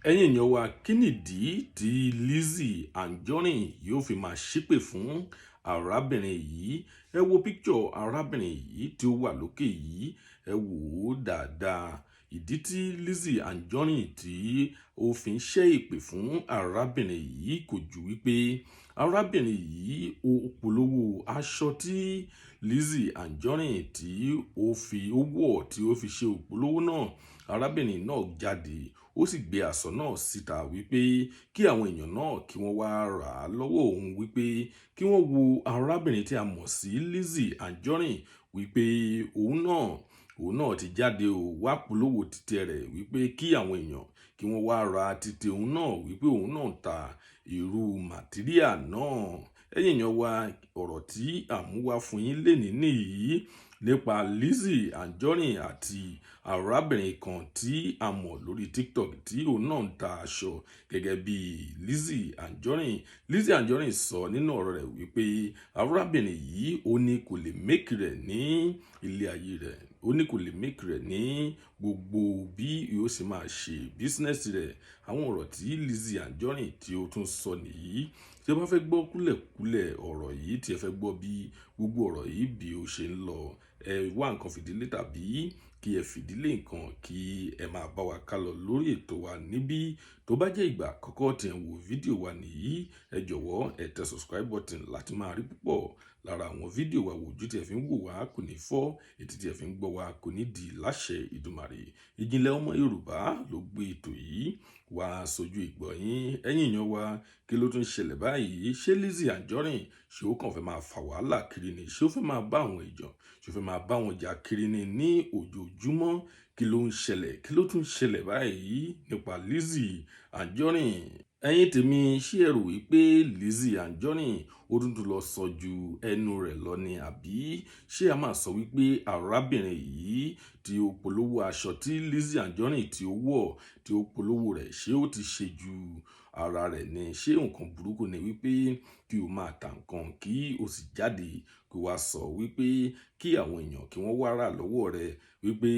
Ẹ̀yin èèyàn wa, kí nìdí tí Lizzy Anjorin yóò fi máa ṣépè fún arábìnrin yìí? Ẹ wo picture arábìnrin yìí tí ó wà lókè yìí, ẹ wò ó dáadáa. Ìdí tí Lizzy Anjorin tí ó fi ń ṣẹ́ èpè fún arábìnrin yìí kò ju wípé arábìnrin yìí ó polówó aṣọ tí Lizzy Anjorin tí ó wọ̀ tí ó fi ṣe òpolówó náà. Arábìnrin náà jáde, ó sì gbé aṣọ náà síta wípé kí àwọn èèyàn náà kí wọ́n wá rà á lọ́wọ́ òun, wípé kí wọ́n wo arábìnrin tí a mọ̀ sí Lizzy Anjorin, wípé òun náà ti jáde ó wá polówó títẹ rẹ̀, wípé kí àwọn èèyàn kí wọ́n wá ra títẹ òun náà, wípé òun náà ta irú màtíríà náà. Ẹ̀yin èèyàn wa, ọ̀rọ̀ tí àmúwá fún yín lénìí nìyí nípa Lizzy Anjorin àti arábìnrin kan tí a mọ̀ lórí TikTok tí òun náà ń ta aṣọ gẹ́gẹ́ bí Lizzy Anjorin. Lizzy Anjorin sọ nínú ọ̀rọ̀ rẹ̀ wípé arábìnrin yìí ó ní kò lè make rẹ̀ ní ilé ayé rẹ̀, ó ní kò lè make rẹ̀ ní gbogbo bí yóò sì máa ṣe business rẹ̀. Àwọn ọ̀rọ̀ tí Lizzy Anjorin tí ó tún sọ nìyí. Tí ẹ bá fẹ́ gbọ́ kúlẹ̀kúlẹ̀ ọ̀rọ̀ yìí, tí ẹ fẹ́ gbọ́ bí gbogbo ọ̀rọ̀ yìí bí ó ṣe ń lọ, ẹ wá nǹkan fìdílé tàbí kí ẹ fìdílé nǹkan kí ẹ máa bá wa kálọ lórí ètò wa níbí. Tó bá jẹ́ ìgbà àkọ́kọ́ tí ẹ ń wo fídíò wa nìyí, ẹ jọ̀wọ́ ẹ tẹ subscribe button láti máa rí púpọ̀ lára àwọn fídíò wa. Ojú tí ẹ fi ń wò wá kò ní fọ́, etí tí ẹ fi ń gbọ́ wá kò ní di láṣẹ Ìdùmarè. Ìjìnlẹ̀ ọmọ Yorùbá ló gbé ètò yìí wá sójú ìgbọ́ yín. Ẹ̀yin èèyàn wa, kí ló tún ṣẹlẹ̀ báyìí? Ṣé Lizzy Anjorin ṣé ó kàn fẹ́ máa fà wàhálà kiri ni? Ṣé ó fẹ́ máa bá àwọn èèyàn, ṣé ó fẹ́ máa bá wọn jà kiri ni ní ojoojúmọ́? Kí ló ń ṣẹlẹ̀? Kí ló tún ṣẹlẹ̀ báyìí nípa Lizzy Anjorin? Ẹ̀yin tèmi, ṣé ẹ rò wípé Lizzy Anjorin ó tún lọ sọ ju ẹnu rẹ̀ lọ ni? Àbí ṣé a máa sọ wípé arábìnrin yìí tí ó polówó aṣọ tí Lizzy Anjorin tí ó wọ̀, tí ó polówó rẹ̀, ṣé ó ti ṣe ju ara rẹ̀ ni? Ṣé nǹkan burúkú ni wípé kí o máa ta nǹkan kí o sì jáde kí o wá sọ wípé kí àwọn èèyàn kí wọ́n wá rà lọ́wọ́ rẹ̀, wípé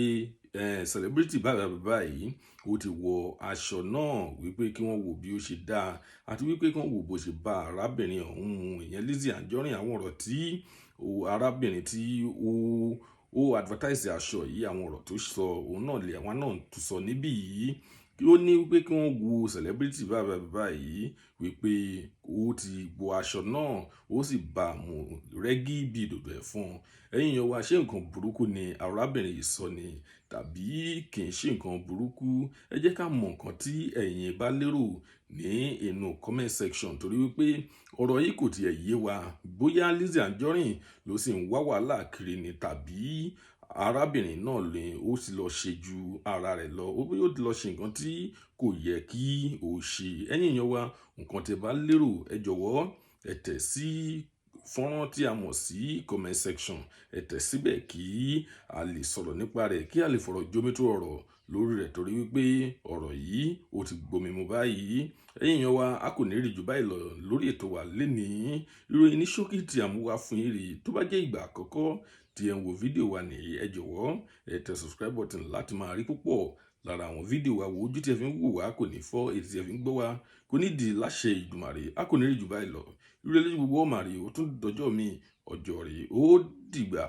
celebrity báyìí ó ti wọ aṣọ náà, wípé kí wọ́n wo bí ó ṣe dáa àti wípé kí wọ́n wo bó ṣe bá arábìnrin ọ̀hún mu, ìyẹn Lizzy Anjorin. Àwọn ọ̀rọ̀ tí arábìnrin tí ó advertise aṣọ yìí, àwọn ọ̀rọ̀ tó sọ, òun náà lè àwọn náà tún sọ níbí yìí. Ó ní wípé kí wọ́n wo celebrity báyìí, wípé ó ti wọ aṣọ náà ó sì bá a mu rẹ́gí bí dòdò ẹ̀fọn. Ẹ̀yin èèyàn wa, ṣé nǹkan burúkú ni arábìnrin yìí sọ ni tàbí kì í ṣe nǹkan burúkú? Ẹ jẹ́ ká mọ nǹkan tí ẹ̀yin bá lérò ní inú comment section, torí wípé ọ̀rọ̀ yìí kò tiẹ̀ yé wa. Bóyá Lizzy Anjorin ló sì ń wá wàhálà kiri ni, tàbí arábìnrin náà lè ó sì lọ ṣe ju ara rẹ̀ lọ, ó bóyá ó ti lọ ṣe nǹkan tí kò yẹ kí ó ṣe. Ẹ̀yin èèyàn wa, nǹkan tí ẹ bá lérò, ẹ jọ̀wọ́ ẹ tẹ̀ sí fọ́nrán tí a mọ̀ sí comment section, ẹ tẹ̀ síbẹ̀ kí a lè sọ̀rọ̀ nípa rẹ̀, kí a lè fọ̀rọ̀ jómító ọ̀rọ̀ lórí rẹ̀, torí wípé ọ̀rọ̀ yìí ó ti gbomi mu báyìí. Ẹ̀yin èèyàn wa, a kò ní rí jù báyìí lọ lórí ètò wa lénìí. Ìròyìn ní ṣókí tí a mú wá fún yín rí. Tó bá jẹ́ ìgbà àkọ́kọ́ tí ẹ ń wo fídíò wa nìyí, ẹ jọ̀wọ́ ẹ tẹ subscribe button láti máa rí púpọ̀ lára àwọn fídíò wa. Wo ojú tí ẹ fi ń wò wá kò ní fọ́, etí tí ẹ fi ń gbọ́ wá kò ní di láṣẹ Ìdùmarè. A kò ní rí jù báyìí lọ. Ìrẹ̀lẹ̀ gbogbo ọmọ rè ó tún dọjọ́ mi, ọjọ́ rè ó dìgbà.